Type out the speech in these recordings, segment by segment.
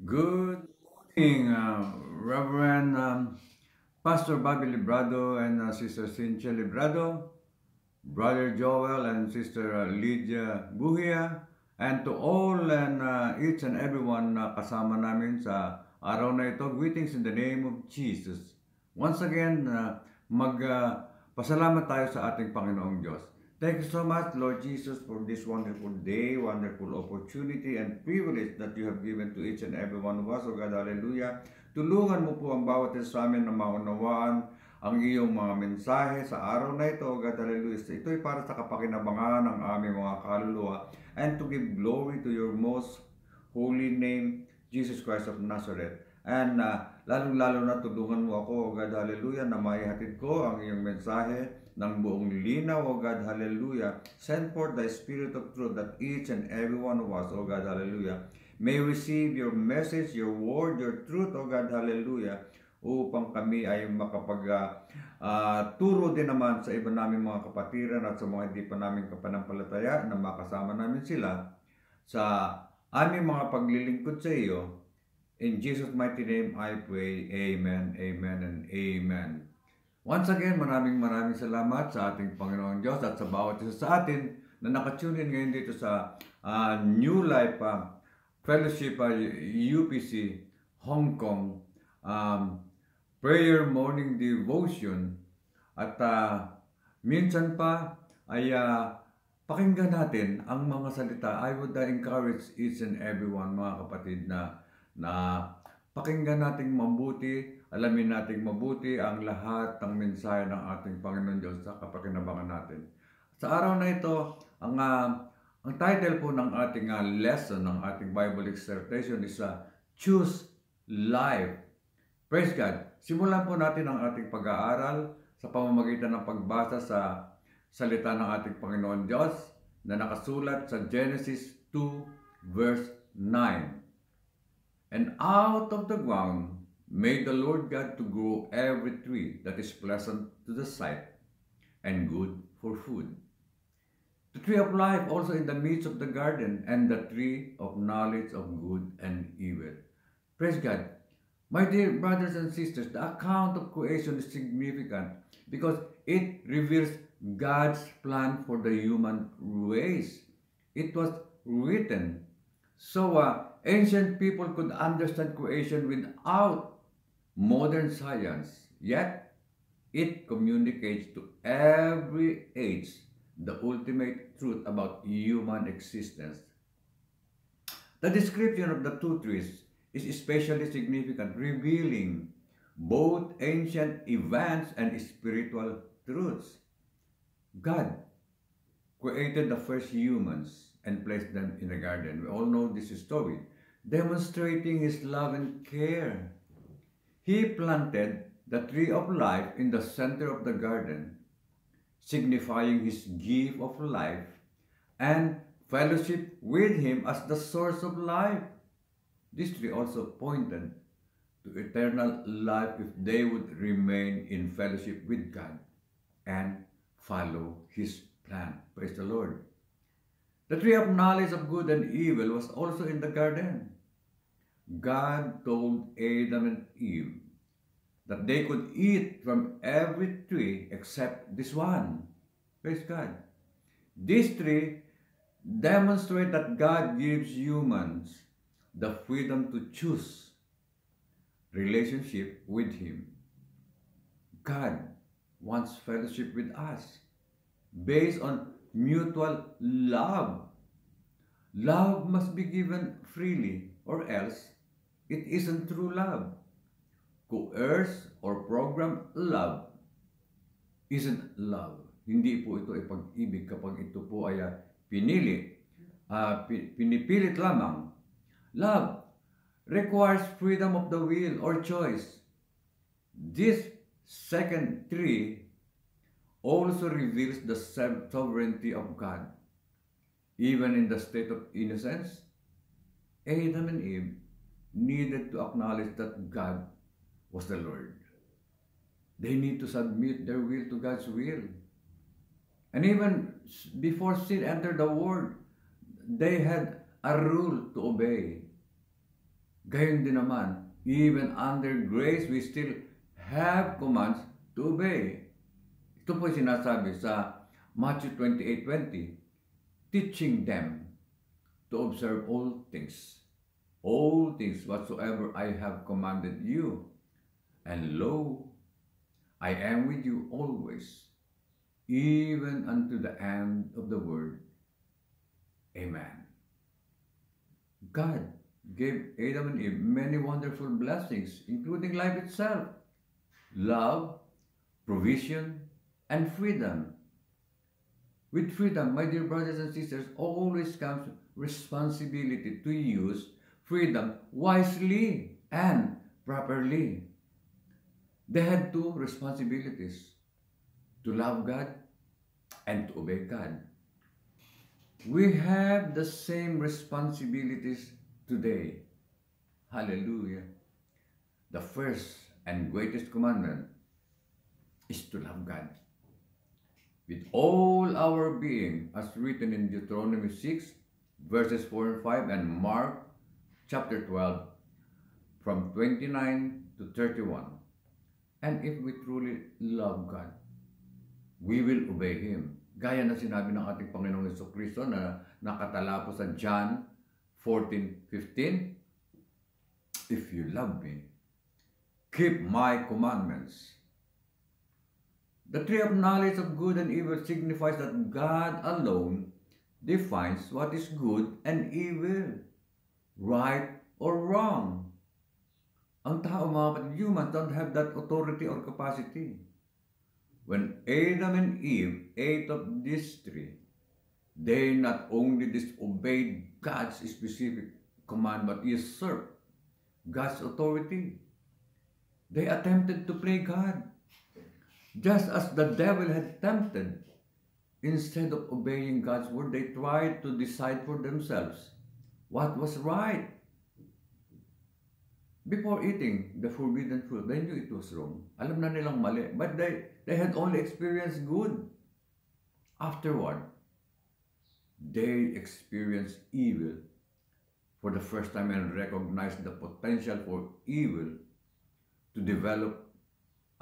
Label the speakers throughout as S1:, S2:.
S1: Good morning, Reverend Pastor Bobby Librado and Sister Cynthia Librado, Brother Joel and Sister Lydia Buhia, and to all and each and everyone na kasama namin sa araw na ito, greetings in the name of Jesus. Once again, pasalamat tayo sa ating Panginoong Diyos. Thank you so much, Lord Jesus, for this wonderful day, wonderful opportunity and privilege that you have given to each and every one of us. O God, hallelujah. Tulungan mo po ang bawat isa sa amin na maunawaan ang iyong mga mensahe sa araw na ito. O God, hallelujah. Ito ay para sa kapakinabangan ng aming mga kaluluwa and to give glory to your most holy name, Jesus Christ of Nazareth. And lalong-lalo na tulungan mo ako, O God, hallelujah, na maihatid ko ang iyong mensahe ng buong linaw, O God, hallelujah. Send forth the Spirit of truth that each and every one of us, O God, hallelujah, may receive your message, your word, your truth, O God, hallelujah, upang kami ay turo din naman sa iba namin mga kapatiran at sa mga hindi pa namin kapanampalataya na makasama namin sila sa aming mga paglilingkod sa iyo. In Jesus' mighty name I pray, Amen, Amen, and Amen. Once again, maraming salamat sa ating Panginoong Diyos at sa bawat isa sa atin na nakatunin ngayon dito sa New Life Fellowship UPC Hong Kong Prayer Morning Devotion. At minsan pa ay pakinggan natin ang mga salita. I would encourage each and everyone, mga kapatid, na pakinggan nating mabuti, alamin nating mabuti ang lahat ng mensahe ng ating Panginoon Diyos sa kapakinabangan natin. Sa araw na ito, ang title po ng ating lesson, ng ating Bible exhortation is Choose Life. Praise God! Simulan po natin ang ating pag-aaral sa pamamagitan ng pagbasa sa salita ng ating Panginoon Diyos na nakasulat sa Genesis 2 verse 9. And out of the ground made the Lord God to grow every tree that is pleasant to the sight and good for food. The tree of life also in the midst of the garden, and the tree of knowledge of good and evil. Praise God. My dear brothers and sisters, the account of creation is significant because it reveals God's plan for the human race. It was written so ancient people could understand creation without modern science, yet it communicates to every age the ultimate truth about human existence. The description of the two trees is especially significant, revealing both ancient events and spiritual truths. God created the first humans and placed them in a garden. We all know this story, demonstrating his love and care. He planted the tree of life in the center of the garden, signifying his gift of life and fellowship with him as the source of life. This tree also pointed to eternal life if they would remain in fellowship with God and follow his plan. Praise the Lord. The tree of knowledge of good and evil was also in the garden. God told Adam and Eve that they could eat from every tree except this one. Praise God. This tree demonstrates that God gives humans the freedom to choose relationship with Him. God wants fellowship with us based on mutual love. Love must be given freely, or else it isn't true love. Coerced or programmed love isn't love. Hindi po ito ay pag-ibig kapag ito po ay pinipilit lamang. Love requires freedom of the will or choice. This second tree also reveals the sovereignty of God. Even in the state of innocence, Adam and Eve needed to acknowledge that God was the Lord. They need to submit their will to God's will. And even before sin entered the world, they had a rule to obey. Gayon din naman, even under grace, we still have commands to obey. Ito po sinasabi sa Matthew 28:20, teaching them to observe all things whatsoever I have commanded you. And lo, I am with you always, even unto the end of the world. Amen. God gave Adam and Eve many wonderful blessings, including life itself, love, provision, and freedom. With freedom, my dear brothers and sisters, always comes responsibility to use freedom wisely and properly. They had two responsibilities, to love God and to obey God. We have the same responsibilities today. Hallelujah. The first and greatest commandment is to love God with all our being, as written in Deuteronomy 6, verses 4 and 5, and Mark chapter 12, from 29 to 31. And if we truly love God, we will obey Him. Gaya na sinabi ng ating Panginoong Jesucristo na nakatala po sa John 14:15, if you love me, keep my commandments. The tree of knowledge of good and evil signifies that God alone defines what is good and evil, right or wrong. Ang tao, mga kapatid, humans don't have that authority or capacity. When Adam and Eve ate of this tree, they not only disobeyed God's specific command, but usurped God's authority. They attempted to play God, just as the devil had tempted. Instead of obeying God's word, they tried to decide for themselves what was right. Before eating the forbidden fruit, they knew it was wrong. Alam na nilang mali. But they had only experienced good. Afterward, they experienced evil for the first time and recognized the potential for evil to develop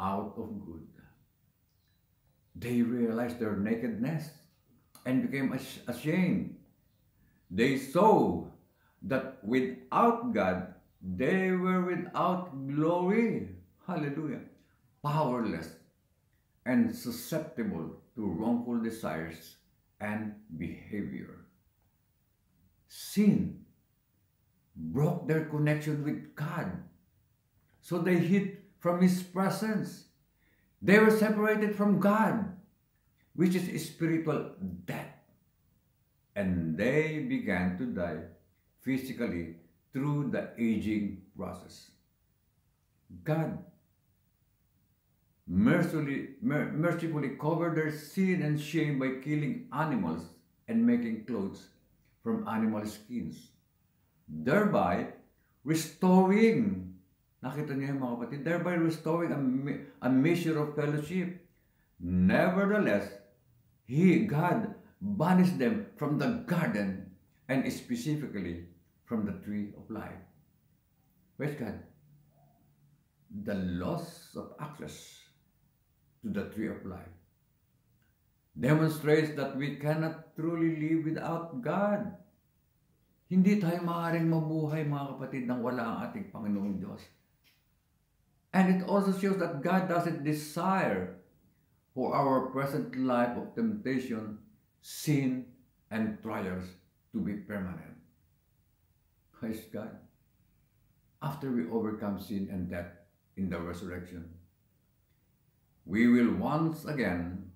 S1: out of good. They realized their nakedness and became ashamed. They saw that without God, they were without glory. Hallelujah. Powerless and susceptible to wrongful desires and behavior. Sin broke their connection with God. So they hid from His presence. They were separated from God, which is spiritual death. And they began to die physically through the aging process. God mercifully covered their sin and shame by killing animals and making clothes from animal skins, thereby restoring, nakita niyo mga kapatid, thereby restoring a measure of fellowship. Nevertheless, God banished them from the garden, and specifically from the tree of life. Praise God. The loss of access to the tree of life demonstrates that we cannot truly live without God. Hindi tayo maaaring mabuhay, mga kapatid, nang wala ang ating Panginoong Diyos. And it also shows that God doesn't desire for our present life of temptation, sin, and trials to be permanent. Praise God. After we overcome sin and death in the resurrection, we will once again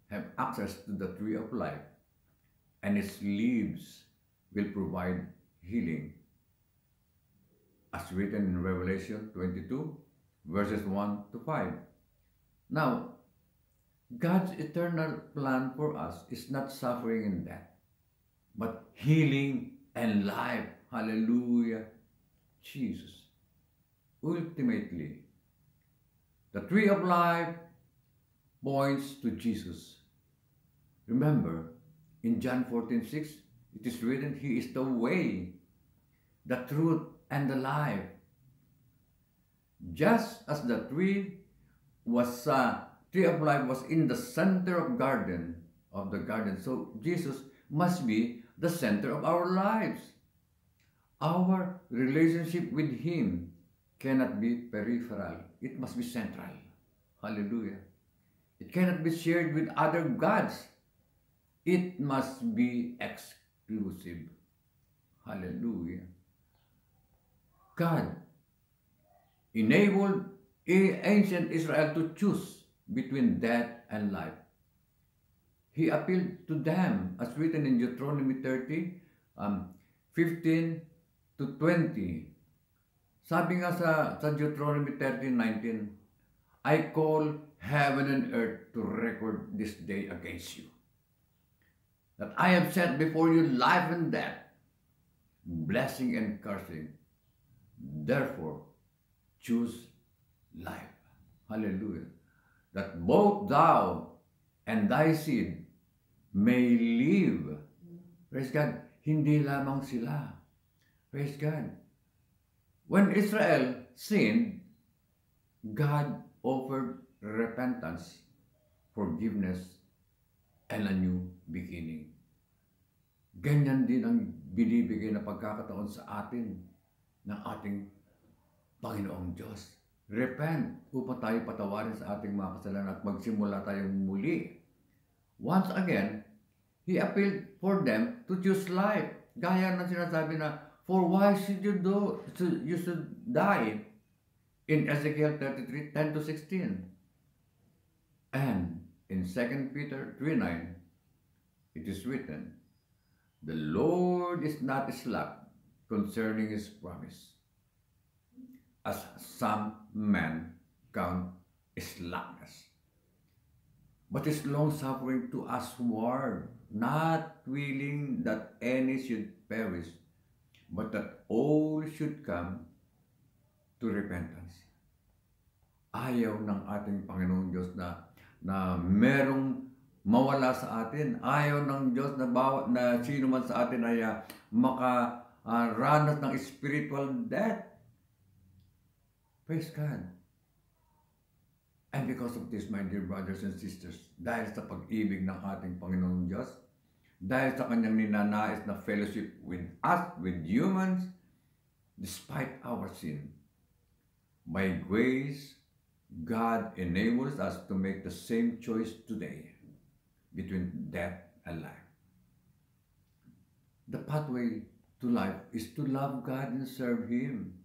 S1: have access to the tree of life, and its leaves will provide healing, as written in Revelation 22, verses 1 to 5. Now, God's eternal plan for us is not suffering and death, but healing and life. Hallelujah. Jesus. Ultimately, the tree of life points to Jesus. Remember, in John 14:6, it is written, He is the way, the truth, and the life. Just as the tree of life was in the center of the garden, so Jesus must be the center of our lives. Our relationship with Him cannot be peripheral. It must be central. Hallelujah. It cannot be shared with other gods. It must be exclusive. Hallelujah. God enabled ancient Israel to choose between death and life. He appealed to them, as written in Deuteronomy 30, 15 to 20. Sabi nga sa Deuteronomy 13:19, I call heaven and earth to record this day against you, that I have set before you life and death, blessing and cursing. Therefore, choose life. Hallelujah. That both thou and thy seed may live. Praise God. Hindi lamang sila. Praise God. When Israel sinned, God offered repentance, forgiveness, and a new beginning. Ganyan din ang binibigay na pagkakataon sa atin ng ating Panginoong Diyos. Repent upang tayo patawarin sa ating mga kasalanan at magsimula tayong muli. Once again, He appealed for them to choose life. Gaya ng sinasabi na, for why should you should die? In Ezekiel 33, 10 to 16. And in 2 Peter 3:9, it is written, the Lord is not slack concerning His promise, as some men count slackness, but is long-suffering to usward, not willing that any should perish, but that all should come to repentance. Ayaw ng ating Panginoong Diyos na merong mawala sa atin. Ayaw ng Diyos na sino man sa atin ay makaranas ng spiritual death. Praise God. And because of this, my dear brothers and sisters, dahil sa pag-ibig ng ating Panginoong Diyos, dahil sa kanyang ninanais na fellowship with us, with humans, despite our sin, by grace, God enables us to make the same choice today between death and life. The pathway to life is to love God and serve Him.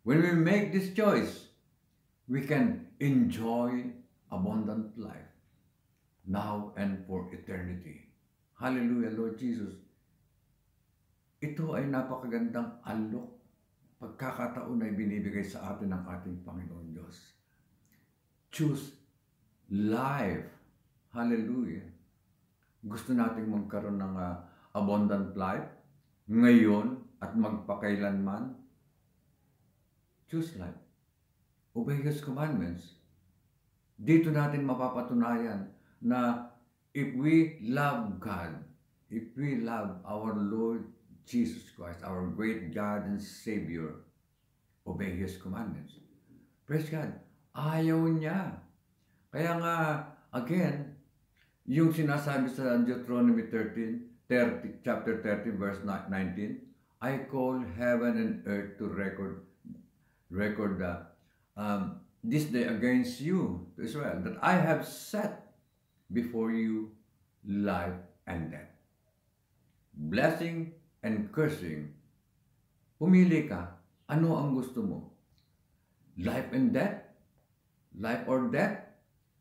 S1: When we make this choice, we can enjoy abundant life now and for eternity. Hallelujah, Lord Jesus. Ito ay napakagandang alok, pagkakataon na binibigay sa atin ng ating Panginoon Diyos. Choose life. Hallelujah. Gusto nating magkaroon ng abundant life ngayon at magpakailanman. Choose life. Obey His commandments. Dito natin mapapatunayan na if we love God, if we love our Lord Jesus Christ, our great God and Savior, obey His commandments. Praise God. Ayaw niya. Kaya nga, again, yung sinasabi sa Deuteronomy 30, chapter 30, verse 19, I call heaven and earth to record this day against you, Israel, that I have set before you life and death, blessing and cursing. Pumili ka, ano ang gusto mo? Life and death? Life or death?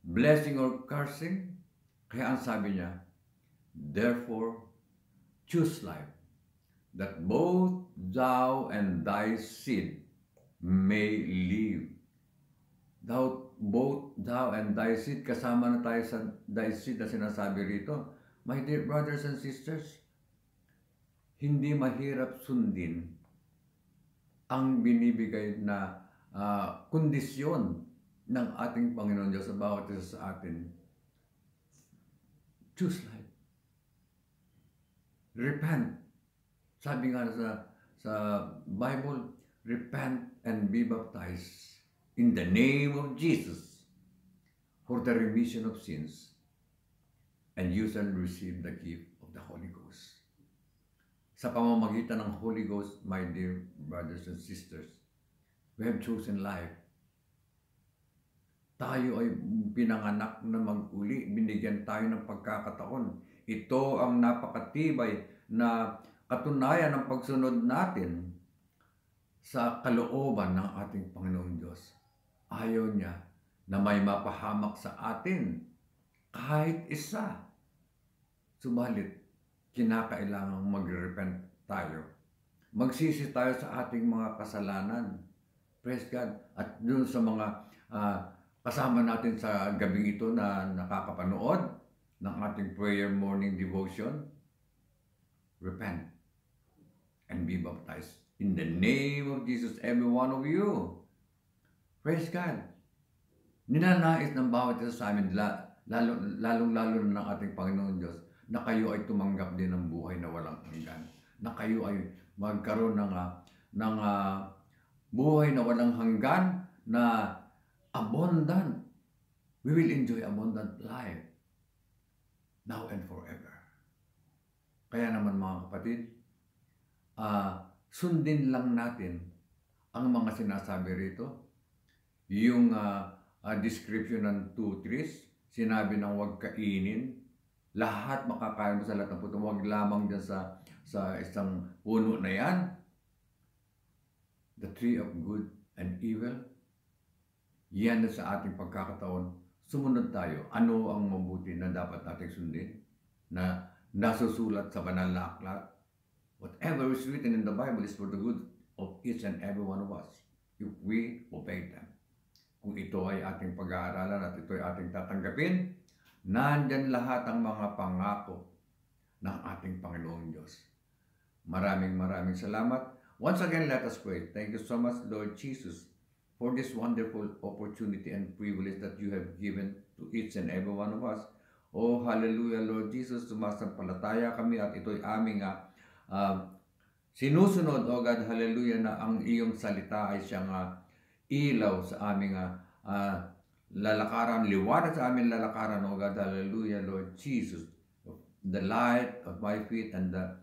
S1: Blessing or cursing? Kaya ang sabi niya, therefore, choose life, that both thou and thy seed may live. Both thou and thy seed, kasama na tayo sa thy seed na sinasabi rito. My dear brothers and sisters, hindi mahirap sundin ang binibigay na kondisyon ng ating Panginoon Diyos sa bawat isa sa atin. Choose life. Repent. Sabi nga sa Bible, repent and be baptized in the name of Jesus for the remission of sins, and you shall receive the gift of the Holy Ghost. Sa pamamagitan ng Holy Ghost, my dear brothers and sisters, we have chosen life. Tayo ay pinanganak na mag-uli, binigyan tayo ng pagkakataon. Ito ang napakatibay na katunayan ng pagsunod natin sa kalooban ng ating Panginoong Diyos. Ayaw niya na may mapahamak sa atin kahit isa. Subalit, kinakailangang mag-repent tayo. Magsisi tayo sa ating mga kasalanan. Praise God. At dun sa mga kasama natin sa gabing ito na nakakapanood ng ating prayer morning devotion, repent and be baptized in the name of Jesus, every one of you. Praise God. Ninanais ng bawat isa sa amin, lalong-lalo na ng ating Panginoon Diyos, na kayo ay tumanggap din ng buhay na walang hanggan. Na kayo ay magkaroon ng buhay na walang hanggan, na abundant. We will enjoy abundant life now and forever. Kaya naman mga kapatid, sundin lang natin ang mga sinasabi rito. Yung description ng 2 trees, sinabi ng huwag kainin, lahat makakain mo sa lahat ng puto, huwag lamang dyan sa isang puno na yan. The tree of good and evil, yan na sa ating pagkakataon. Sumunod tayo. Ano ang mabuti na dapat nating sundin? Na nasusulat sa banal na aklat. Whatever is written in the Bible is for the good of each and every one of us, if we obey them. Kung ito ay ating pag-aaralan at ito ay ating tatanggapin, nandyan lahat ang mga pangako ng ating Panginoong Diyos. Maraming salamat. Once again, let us pray. Thank you so much, Lord Jesus, for this wonderful opportunity and privilege that you have given to each and every one of us. Oh, hallelujah, Lord Jesus, sumasampalataya kami at ito'y aming sinusunod, oh God, hallelujah, na ang iyong salita ay siyang ilaw sa aming lalakaran, liwanag sa aming lalakaran, oh God, hallelujah, Lord Jesus, the light of my feet and the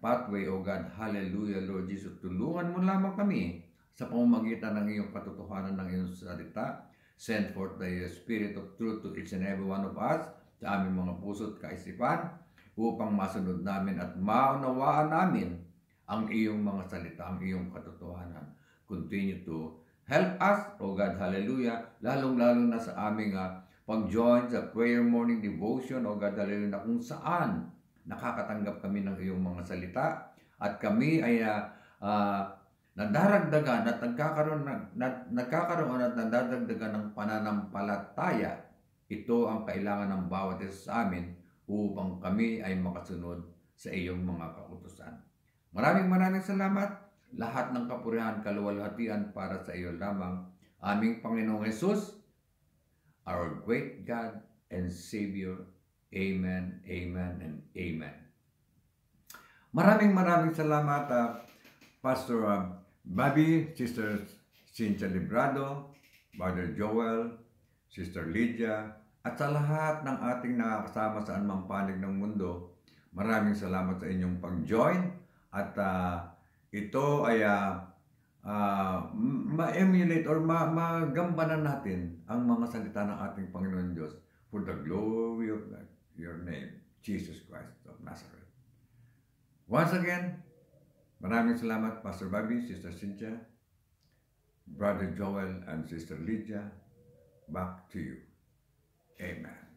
S1: pathway, oh God, hallelujah, Lord Jesus, tulungan mo lamang kami sa pamamagitan ng iyong katotohanan ng iyong salita. Send forth the Spirit of truth to each and every one of us, sa aming mga puso at kaisipan, upang masunod namin at maunawaan namin ang iyong mga salita, ang iyong katotohanan. Continue to help us, O God, hallelujah, lalong-lalo na sa aming pag-join sa prayer morning devotion, O God, hallelujah, na kung saan nakakatanggap kami ng iyong mga salita at kami ay nadaragdagan at nagkakaroon at nadadagdagan ng pananampalataya. Ito ang kailangan ng bawat isa sa amin upang kami ay makasunod sa iyong mga kautusan. Maraming salamat. Lahat ng kapurihan, kaluwalhatian para sa iyo lamang, aming Panginoong Jesus, our great God and Savior. Amen, amen, and amen. Maraming salamat, Pastor Bobby, Sister Cynthia Librado, Brother Joel, Sister Lydia, at sa lahat ng ating nakakasama sa anumang panig ng mundo. Maraming salamat sa inyong pag-join at ito ay ma-emulate or magampanan natin ang mga salita ng ating Panginoon Diyos for the glory of God, your name, Jesus Christ of Nazareth. Once again, maraming salamat, Pastor Bobby, Sister Cynthia, Brother Joel, and Sister Lydia. Back to you. Amen.